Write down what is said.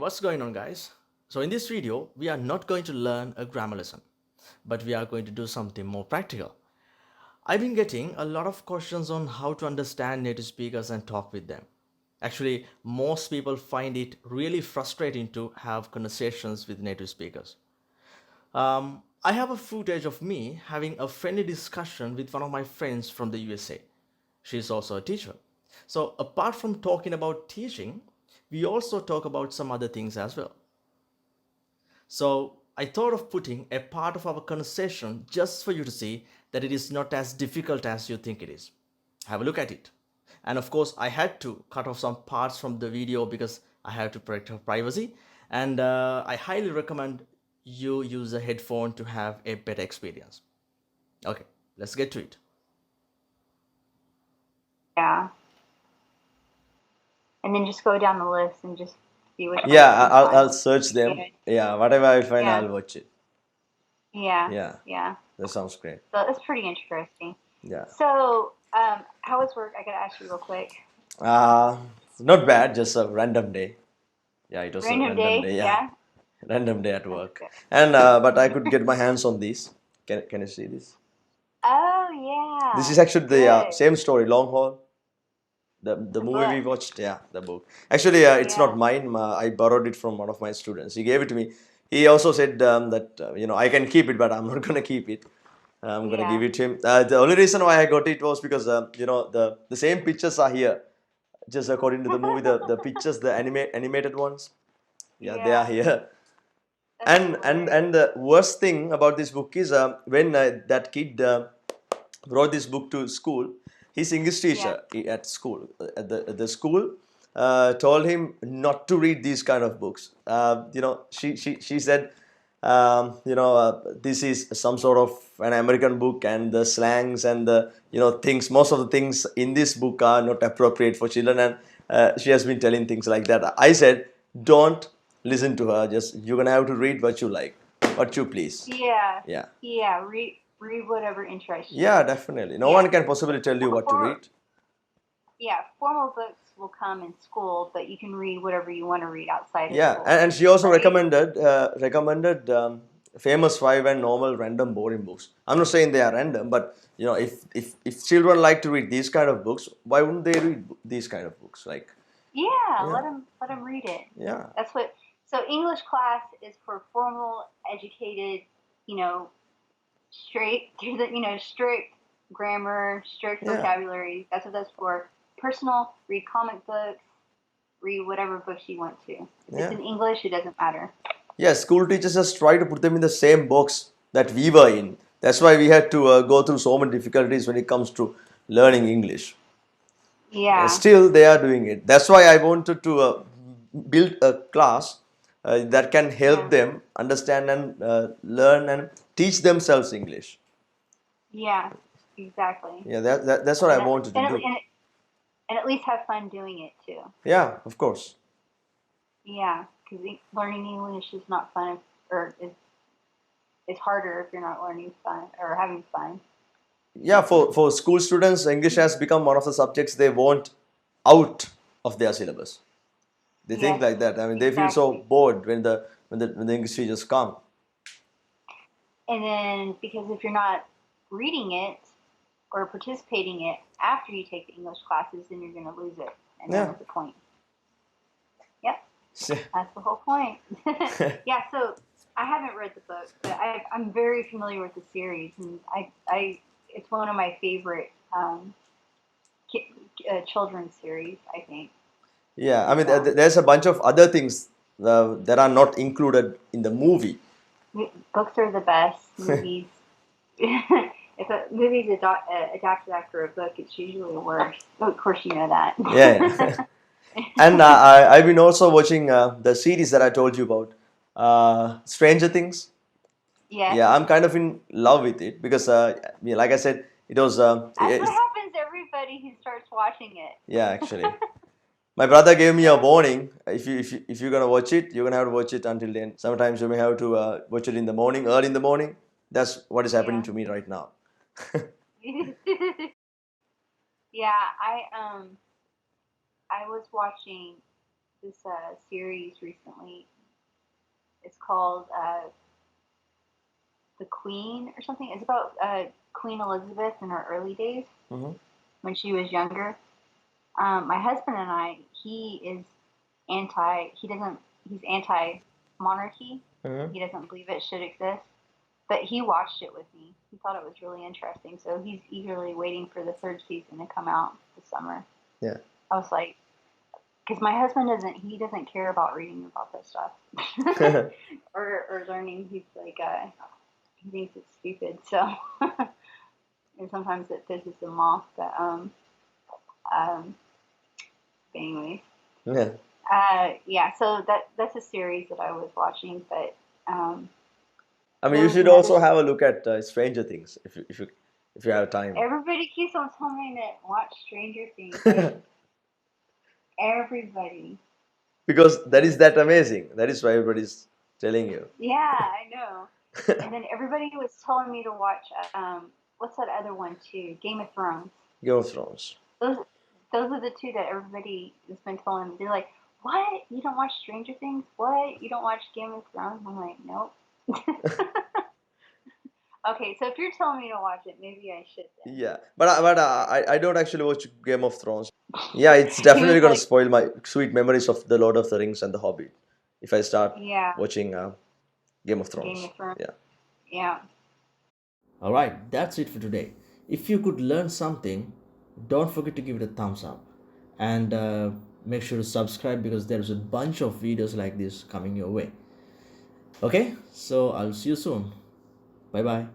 what's going on, guys? So in this video, we are not going to learn a grammar lesson, but we are going to do something more practical. I've been getting a lot of questions on how to understand native speakers and talk with them. Actually, most people find it really frustrating to have conversations with native speakers. I have a footage of me having a friendly discussion with one of my friends from the USA. She's also a teacher. So, apart from talking about teaching, we also talk about some other things as well. So, I thought of putting a part of our conversation just for you to see that it is not as difficult as you think it is. Have a look at it. And of course, I had to cut off some parts from the video because I have to protect her privacy. And I highly recommend you use a headphone to have a better experience. Okay, let's get to it. Yeah. And then just go down the list and just see which ones Yeah, you can I'll find. search them. Good. Yeah, whatever I find, Yeah. I'll watch it. Yeah. Yeah, Yeah. that sounds great. So that's pretty interesting. Yeah. So, how was work? I gotta ask you real quick. Uh, not bad, just a random day. Yeah, it was a Random random day? day. Yeah, Yeah. random day at That's work. good. And but I could get my hands on these. Can you see this? Oh This yeah. is actually the Good. same story, Long Haul. The The movie book. we watched. Yeah, the book. Actually, it's Yeah. not mine. I borrowed it from one of my students. He gave it to me. He also said that I can keep it, but I'm not gonna keep it. I'm gonna give Yeah. it to him. The only reason why I got it was because the same pictures are here, just according to the movie. The pictures, the animated ones, yeah, they are Yeah. here. That's And hilarious. the worst thing about this book is when that kid brought this book to school, his English Yeah. teacher at school at the school told him not to read these kind of books. She said, this is some sort of an American book, and the slangs and the things, most of the things in this book are not appropriate for children, and she has been telling things like that. I said, don't listen to her. Just you're gonna have to read what you like, what you please. Yeah. Yeah. Yeah. Read whatever interests you. Yeah, definitely. No Yeah. one can possibly tell you what to For, read. yeah, formal books will come in school, but you can read whatever you want to read outside of Yeah, school, and she also right? recommended famous five and normal random boring books. I'm not saying they are random, but if children like to read these kind of books, why wouldn't they read these kind of books? Like, Yeah, yeah, let them read it. yeah, That's what. So English class is for formal, educated, you know, straight, strict grammar, strict yeah, vocabulary. That's what that's for. Personal, read comic books, read whatever books you want to. If it's yeah. in English, it doesn't matter. Yeah, school teachers just try to put them in the same box that we were in. That's why we had to go through so many difficulties when it comes to learning English. Yeah, Still they are doing it. That's why I wanted to build a class that can help yeah, them understand and learn and teach themselves English. yeah, exactly. Yeah, that's what I And at, wanted to and, at, do. and, and at least have fun doing it too. Yeah, of course. Yeah, because learning English is not fun, or is harder if you're not learning fun or having fun. Yeah, for school students, English has become one of the subjects they want out of their syllabus. They think Yes, like that. I mean, they feel so exactly. bored when the English teachers come. And then because if you're not reading it or participating in it after you take the English classes, then you're going to lose it. And then Yeah. what's the point? Yep, that's the whole point. Yeah, so I haven't read the book, but I'm very familiar with the series, and it's one of my favorite children's series, I think. Yeah, I And mean, there's a bunch of other things that are not included in the movie. books are the best. Movies, if a movie's adapted after a book, it's usually worse. Oh, of course, you know that. Yeah, yeah. And I've been also watching the series that I told you about, Stranger Things. Yes, Yeah, I'm kind of in love with it because, yeah, like I said, it was. that's what happens to everybody who starts watching it. Yeah, actually, my brother gave me a warning. If you're gonna watch it, you're gonna have to watch it until then. Sometimes you may have to watch it in the morning, early in the morning. That's what is happening Yeah. to me right now. Yeah, I was watching this series recently. It's called The Queen or something. It's about Queen Elizabeth in her early days Mm-hmm. when she was younger. My husband and I, he's anti monarchy. Mm-hmm. He doesn't believe it should exist. But he watched it with me. He thought it was really interesting. So he's eagerly waiting for the third season to come out this summer. Yeah. I was like, because my husband doesn't care about reading about this stuff or learning. He's like, he thinks it's stupid. So, and sometimes it pisses him off. Um, but anyways, Yeah. yeah. So that's a series that I was watching, but I mean, there you was should another. also have a look at Stranger Things if you have time. Everybody keeps on telling me to watch Stranger Things. Like everybody. Because that is that amazing. That is why everybody's telling you. Yeah, I know. And then everybody was telling me to watch what's that other one too? Game of Thrones. Game of Thrones. Those those are the two that everybody has been telling me. They're like, "What? You don't watch Stranger Things? What? You don't watch Game of Thrones?" I'm like, "Nope." Okay, so if you're telling me to watch it, maybe I should then. Yeah, but I don't actually watch Game of Thrones. Yeah, it's He was definitely gonna like, spoil my sweet memories of the Lord of the Rings and the Hobbit if I start "Yeah, watching Game of Game Thrones. of Thrones. Yeah. Yeah, Alright, that's it for today. If you could learn something, don't forget to give it a thumbs up and make sure to subscribe because there's a bunch of videos like this coming your way. Okay, so I'll see you soon. Bye bye.